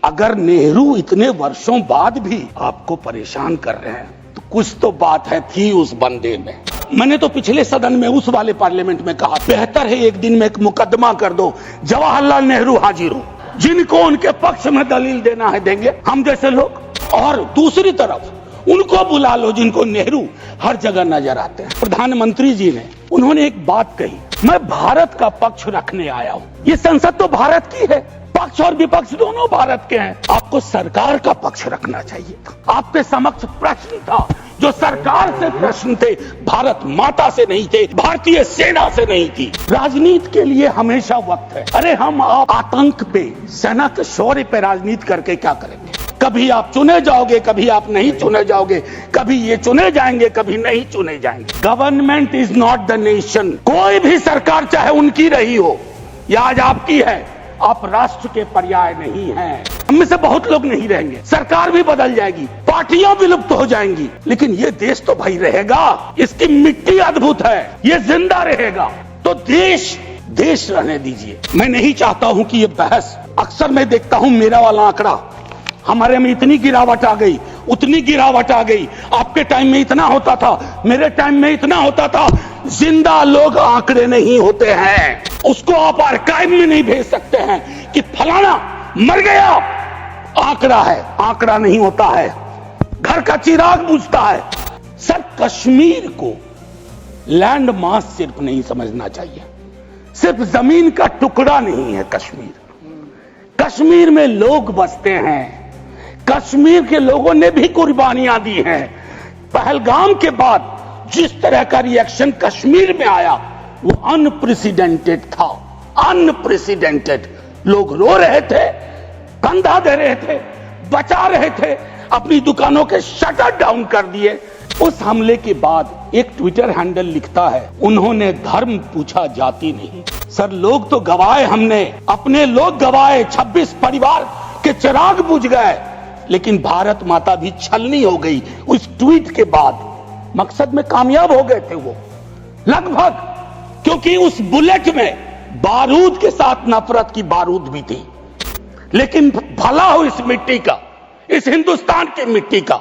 अगर नेहरू इतने वर्षों बाद भी आपको परेशान कर रहे हैं तो कुछ तो बात है थी उस बंदे में। मैंने तो पिछले सदन में उस वाले पार्लियामेंट में कहा बेहतर है एक दिन में एक मुकदमा कर दो, जवाहरलाल नेहरू हाजिर हो, जिनको उनके पक्ष में दलील देना है देंगे हम जैसे लोग, और दूसरी तरफ उनको बुला लो जिनको नेहरू हर जगह नजर आते हैं। प्रधानमंत्री जी ने उन्होंने एक बात कही, मैं भारत का पक्ष रखने आया हूं, ये संसद तो भारत की है, पक्ष और विपक्ष दोनों भारत के हैं, आपको सरकार का पक्ष रखना चाहिए था। आपके समक्ष प्रश्न था, जो सरकार से प्रश्न थे, भारत माता से नहीं थे, भारतीय सेना से नहीं थी। राजनीति के लिए हमेशा वक्त है। अरे हम आप आतंक पे, सेना के शौर्य पे राजनीति करके क्या करेंगे? कभी आप चुने जाओगे, कभी आप नहीं चुने जाओगे, कभी ये चुने जाएंगे, कभी नहीं चुने जाएंगे। Government is not the nation. कोई भी सरकार चाहे उनकी रही हो या आज आपकी है, आप राष्ट्र के पर्याय नहीं हैं। हम में से बहुत लोग नहीं रहेंगे, सरकार भी बदल जाएगी, पार्टियां विलुप्त हो जाएंगी, लेकिन ये देश तो भाई रहेगा। इसकी मिट्टी अद्भुत है, ये जिंदा रहेगा। तो देश देश रहने दीजिए। मैं नहीं चाहता हूं कि ये बहस, अक्सर मैं देखता हूं मेरा वाला आंकड़ा, हमारे में इतनी गिरावट आ गई, उतनी गिरावट आ गई, आपके टाइम में इतना होता था, मेरे टाइम में इतना होता था। जिंदा लोग आंकड़े नहीं होते हैं, उसको आप आर्काइव में नहीं भेज सकते हैं कि फलाना मर गया, आंकड़ा है, आंकड़ा नहीं होता है, घर का चिराग बुझता है। सर, कश्मीर को लैंड मास सिर्फ नहीं समझना चाहिए, सिर्फ जमीन का टुकड़ा नहीं है कश्मीर। कश्मीर में लोग बसते हैं, कश्मीर के लोगों ने भी कुर्बानियां दी हैं। पहलगाम के बाद जिस तरह का रिएक्शन कश्मीर में आया वो अनप्रेसिडेंटेड था, अनप्रेसिडेंटेड। लोग रो रहे थे, कंधा दे रहे थे, बचा रहे थे, अपनी दुकानों के शटर डाउन कर दिए। उस हमले के बाद एक ट्विटर हैंडल लिखता है, उन्होंने धर्म पूछा, जाति नहीं। सर, लोग तो गवाए, हमने अपने लोग गवाए, 26 परिवार के चिराग बुझ गए, लेकिन भारत माता भी छलनी हो गई उस ट्वीट के बाद। मकसद में कामयाब हो गए थे वो लगभग, क्योंकि उस बुलेट में बारूद के साथ नफरत की बारूद भी थी। लेकिन भला हो इस मिट्टी का, इस हिंदुस्तान की मिट्टी का,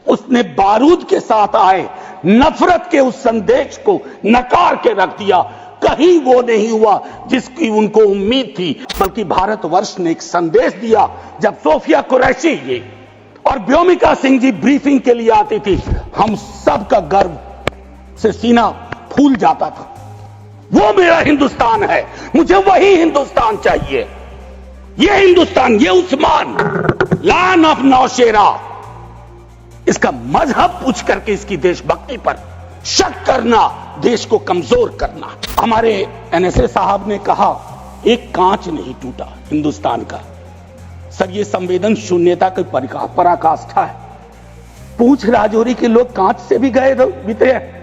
उसने बारूद के साथ आए नफरत के उस संदेश को नकार के रख दिया। कहीं वो नहीं हुआ जिसकी उनको उम्मीद थी, बल्कि भारतवर्ष ने एक संदेश दिया। जब सोफिया कुरैशी जी और व्योमिका सिंह जी ब्रीफिंग के लिए आती थी, हम सब का गर्व से सीना फूल जाता था। वो मेरा हिंदुस्तान है, मुझे वही हिंदुस्तान चाहिए। ये हिंदुस्तान, ये उस्मान, लान ऑफ नौशेरा, इसका मजहब पूछ करके इसकी देशभक्ति पर शक करना देश को कमजोर करना। हमारे एनएसए साहब ने कहा एक कांच नहीं टूटा हिंदुस्तान का। सर, ये संवेदन शून्यता की पराकाष्ठा है। पूछ राजौरी के लोग कांच से भी गए बीते हैं।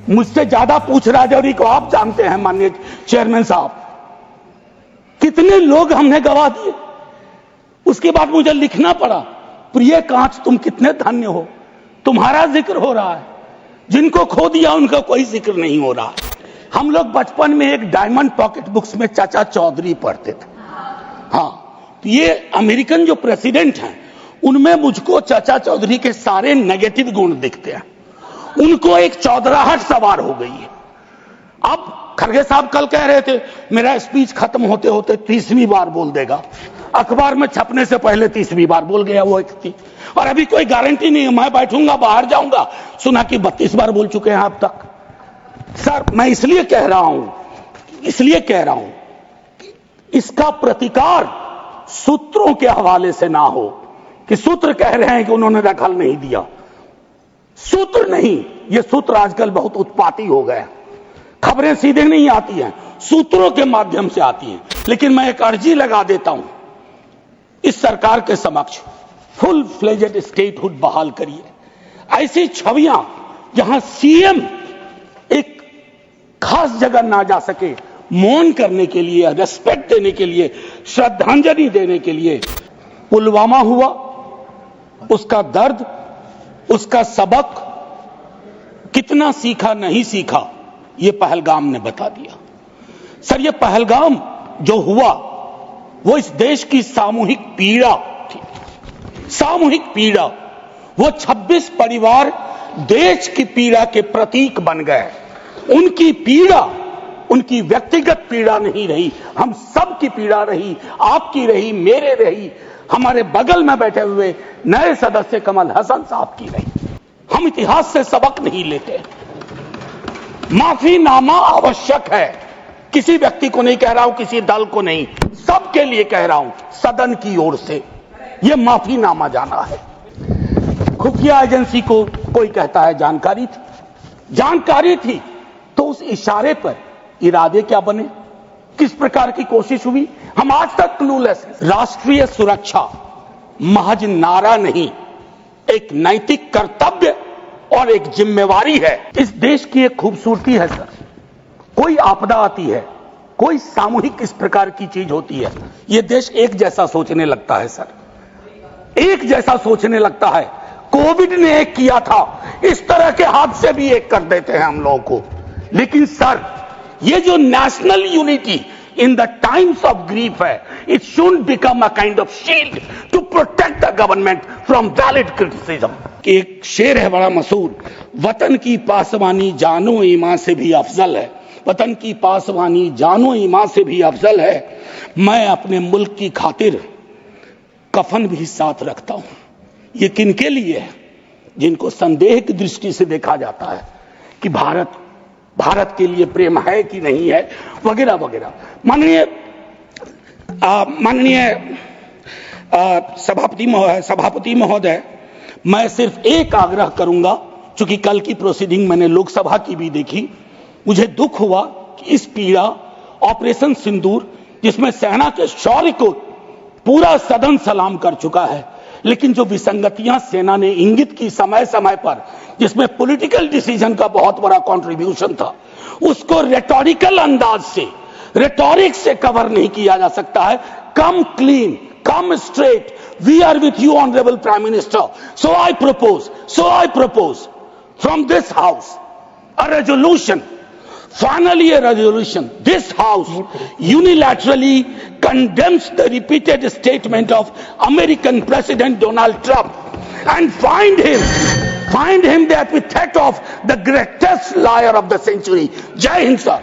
मुझसे ज्यादा पूछ राजौरी को आप जानते हैं माननीय चेयरमैन साहब, कितने लोग हमने गवा दिए। उसके बाद मुझे लिखना पड़ा, प्रिय कांच तुम कितने धन्य हो, तुम्हारा जिक्र हो रहा है, जिनको खो दिया उनका कोई जिक्र नहीं हो रहा। हम लोग बचपन में एक डायमंड पॉकेट बुक्स में चाचा चौधरी पढ़ते थे। हाँ, ये अमेरिकन जो प्रेसिडेंट हैं उनमें मुझको चाचा चौधरी के सारे नेगेटिव गुण दिखते हैं। उनको एक चौधराहट सवार हो गई है। अब खरगे साहब कल कह रहे थे मेरा स्पीच खत्म होते होते 30वीं बार बोल देगा, अखबार में छपने से पहले 30वीं बार बोल गया वो व्यक्ति। और अभी कोई गारंटी नहीं है, मैं बैठूंगा बाहर जाऊंगा, सुना कि 32 बार बोल चुके हैं अब तक। सर, मैं इसलिए कह रहा हूं कि इसका प्रतिकार सूत्रों के हवाले से ना हो कि सूत्र कह रहे हैं कि उन्होंने दखल नहीं दिया। सूत्र नहीं, ये सूत्र आजकल बहुत उत्पाती हो गए, खबरें सीधे नहीं आती हैं, सूत्रों के माध्यम से आती हैं। लेकिन मैं एक अर्जी लगा देता हूं इस सरकार के समक्ष, फुल फ्लेजेड स्टेटहुड बहाल करिए। ऐसी छवियां जहां सीएम एक खास जगह ना जा सके, मौन करने के लिए, रेस्पेक्ट देने के लिए, श्रद्धांजलि देने के लिए। पुलवामा हुआ, उसका दर्द, उसका सबक कितना सीखा नहीं सीखा, ये पहलगाम ने बता दिया। सर, ये पहलगाम जो हुआ वो इस देश की सामूहिक पीड़ा थी, सामूहिक पीड़ा। वो 26 परिवार देश की पीड़ा के प्रतीक बन गए। उनकी पीड़ा उनकी व्यक्तिगत पीड़ा नहीं रही, हम सब की पीड़ा रही, आपकी रही, मेरे रही, हमारे बगल में बैठे हुए नए सदस्य कमल हसन साहब की रही। हम इतिहास से सबक नहीं लेते। माफीनामा आवश्यक है, किसी व्यक्ति को नहीं कह रहा हूं, किसी दल को नहीं, सबके लिए कह रहा हूं, सदन की ओर से यह माफीनामा जाना है। खुफिया एजेंसी को कोई कहता है जानकारी थी तो उस इशारे पर इरादे क्या बने, किस प्रकार की कोशिश हुई, हम आज तक क्लूलेस हैं। राष्ट्रीय सुरक्षा महज नारा नहीं, एक नैतिक कर्तव्य और एक जिम्मेवारी है। इस देश की एक खूबसूरती है सर, कोई आपदा आती है, कोई सामूहिक इस प्रकार की चीज होती है, यह देश एक जैसा सोचने लगता है सर, एक जैसा सोचने लगता है। कोविड ने एक किया था, इस तरह के हादसे भी एक कर देते हैं हम लोगों को। लेकिन सर, ये जो national unity in the times of grief है, it should become a kind of shield to protect the government from valid criticism. एक शेर है बड़ा मशहूर, वतन की पासवानी जानो ईमान से भी अफजल है, वतन की पासवानी जानो ईमान से भी अफजल है। मैं अपने मुल्क की खातिर कफन भी साथ रखता हूं। ये किनके लिए है? जिनको संदेह की दृष्टि से देखा जाता है कि भारत के लिए प्रेम है कि नहीं है, वगैरह वगैरह। माननीय सभापति महोदय, मैं सिर्फ एक आग्रह करूंगा, चूंकि कल की प्रोसीडिंग मैंने लोकसभा की भी देखी, मुझे दुख हुआ कि इस पीड़ा ऑपरेशन सिंदूर, जिसमें सेना के शौर्य को पूरा सदन सलाम कर चुका है, लेकिन जो विसंगतियां सेना ने इंगित की समय समय पर, जिसमें पॉलिटिकल डिसीजन का बहुत बड़ा कंट्रीब्यूशन था, उसको रेटोरिकल अंदाज से, रेटोरिक से कवर नहीं किया जा सकता है। Come clean, come straight, we are with you honourable prime minister, so I propose from this house a resolution, finally a resolution. This house unilaterally condemns the repeated statement of American President Donald Trump and find him the epithet of the greatest liar of the century. Jai Hind sir.